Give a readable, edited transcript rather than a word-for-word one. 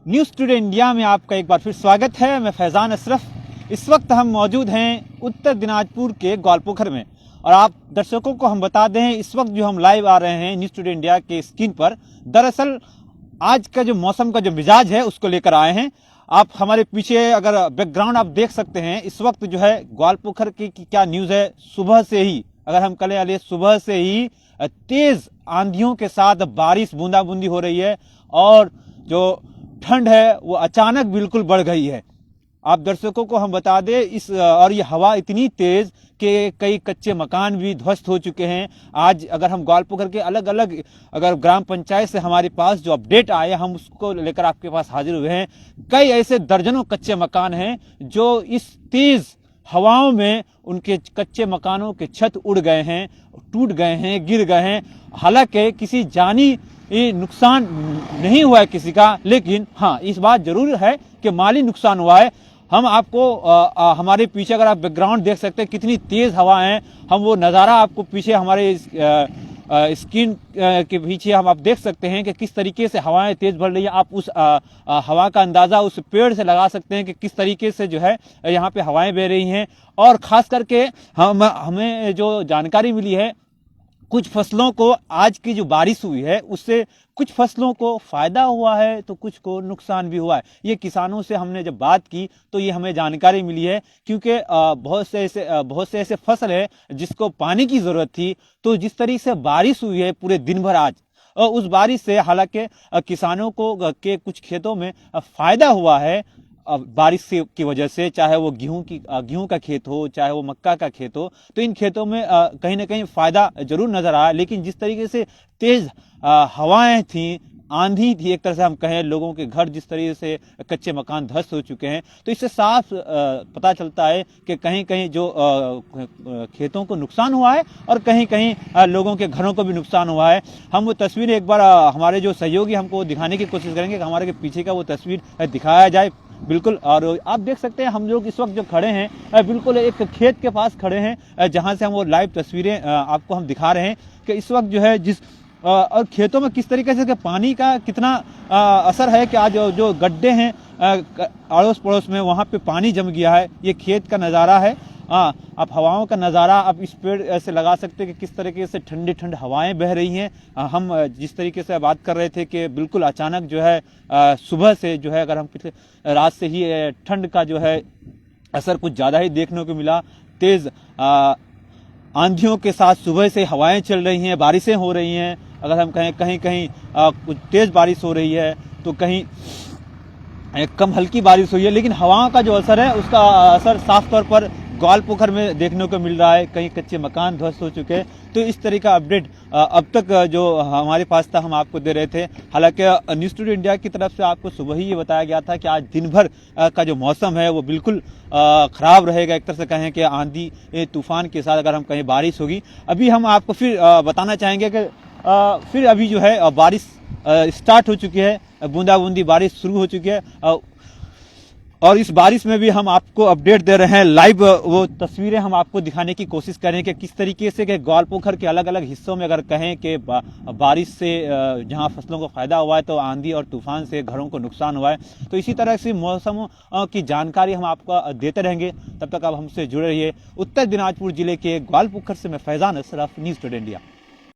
News today India में आपका एक बार फिर स्वागत है। मैं फैज़ान अशरफ। इस वक्त हम मौजूद हैं उत्तर दिनाजपुर के ग्वालपोखर में और आप दर्शकों को हम बता दें इस वक्त जो हम लाइव आ रहे हैं न्यूज़ टुडे इंडिया के स्क्रीन पर, दरअसल आज का जो मौसम का जो मिजाज है उसको लेकर आए हैं। आप हमारे पीछे अगर बैकग्राउंड आप देख सकते हैं, इस वक्त जो है ग्वालपोखर की क्या न्यूज़ है। सुबह से ही अगर हम कहें सुबह से ही तेज आंधियों के साथ बारिश बूंदाबूंदी हो रही है और जो ठंड है वो अचानक बिल्कुल बढ़ गई है। आप दर्शकों को हम बता दें और ये हवा इतनी तेज कि कई कच्चे मकान भी ध्वस्त हो चुके हैं। आज अगर हम ग्वालपोखर के अलग अलग अगर ग्राम पंचायत से हमारे पास जो अपडेट आए हम उसको लेकर आपके पास हाजिर हुए हैं। कई ऐसे दर्जनों कच्चे मकान हैं जो इस तेज हवाओं में उनके कच्चे मकानों के छत उड़ गए हैं, टूट गए हैं, गिर गए हैं। हालांकि किसी जानी नुकसान नहीं हुआ है किसी का, लेकिन हाँ इस बात जरूर है कि माली नुकसान हुआ है। हम आपको हमारे पीछे अगर आप बैकग्राउंड देख सकते हैं कितनी तेज हवा है, हम वो नज़ारा आपको पीछे हमारे स्क्रीन के पीछे आप देख सकते हैं कि किस तरीके से हवाएं तेज बढ़ रही है। आप उस हवा का अंदाज़ा उस पेड़ से लगा सकते हैं कि किस तरीके से जो है यहाँ पे हवाएं बह रही हैं। और ख़ास करके हमें जो जानकारी मिली है, कुछ फसलों को आज की जो बारिश हुई है उससे कुछ फसलों को फायदा हुआ है तो कुछ को नुकसान भी हुआ है। ये किसानों से हमने जब बात की तो ये हमें जानकारी मिली है, क्योंकि बहुत से ऐसे फसल है जिसको पानी की जरूरत थी। तो जिस तरीके से बारिश हुई है पूरे दिन भर आज, उस बारिश से हालांकि किसानों को के कुछ खेतों में फायदा हुआ है बारिश की वजह से, चाहे वो गेहूं का खेत हो, चाहे वो मक्का का खेत हो। तो इन खेतों में कहीं ना कहीं फायदा जरूर नजर आया। लेकिन जिस तरीके से तेज हवाएं थी, आंधी थी, एक तरह से हम कहें, लोगों के घर जिस तरीके से कच्चे मकान ध्वस्त हो चुके हैं, तो इससे साफ पता चलता है कि कहीं कहीं जो खेतों को नुकसान हुआ है और कहीं कहीं लोगों के घरों को भी नुकसान हुआ है। हम वो तस्वीर एक बार हमारे जो सहयोगी हमको दिखाने की कोशिश करेंगे कि हमारे पीछे का वो तस्वीर दिखाया जाए। बिल्कुल, और आप देख सकते हैं हम लोग इस वक्त जो खड़े हैं बिल्कुल एक खेत के पास खड़े हैं, जहां से हम वो लाइव तस्वीरें आपको हम दिखा रहे हैं कि इस वक्त जो है और खेतों में किस तरीके से पानी का कितना असर है कि आज जो गड्ढे हैं अड़ोस पड़ोस में वहां पे पानी जम गया है। ये खेत का नज़ारा है। आप हवाओं का नज़ारा आप इस पेड़ से लगा सकते हैं कि किस तरीके से ठंडी हवाएं बह रही हैं। हम जिस तरीके से बात कर रहे थे कि बिल्कुल अचानक जो है सुबह से जो है, अगर हम पिछले रात से ही ठंड का जो है असर कुछ ज़्यादा ही देखने को मिला। तेज़ आंधियों के साथ सुबह से हवाएं चल रही हैं, बारिशें हो रही हैं। अगर हम कहें कहीं कहीं कुछ तेज़ बारिश हो रही है तो कहीं कम हल्की बारिश हुई है, लेकिन हवाओं का जो असर है उसका असर साफ तौर पर ग्वालपोखर में देखने को मिल रहा है। कहीं कच्चे मकान ध्वस्त हो चुके हैं। तो इस तरह का अपडेट अब तक जो हमारे पास था हम आपको दे रहे थे। हालांकि न्यूज़ टुडे इंडिया की तरफ से आपको सुबह ही ये बताया गया था कि आज दिन भर का जो मौसम है वो बिल्कुल ख़राब रहेगा। एक तरह से कहें कि आंधी तूफान के साथ अगर हम कहीं बारिश होगी। अभी हम आपको फिर बताना चाहेंगे कि फिर अभी जो है बारिश स्टार्ट हो चुकी है, बूंदाबूंदी बारिश शुरू हो चुकी है और इस बारिश में भी हम आपको अपडेट दे रहे हैं। लाइव वो तस्वीरें हम आपको दिखाने की कोशिश करें कि किस तरीके से कि ग्वालपोखर के अलग अलग हिस्सों में अगर कहें कि बारिश से जहां फसलों को फायदा हुआ है तो आंधी और तूफान से घरों को नुकसान हुआ है। तो इसी तरह से मौसम की जानकारी हम आपको देते रहेंगे। तब तक आप हमसे जुड़े रहिए। उत्तर दिनाजपुर जिले के ग्वालपोखर से मैं Faizan Ashraf, news today India.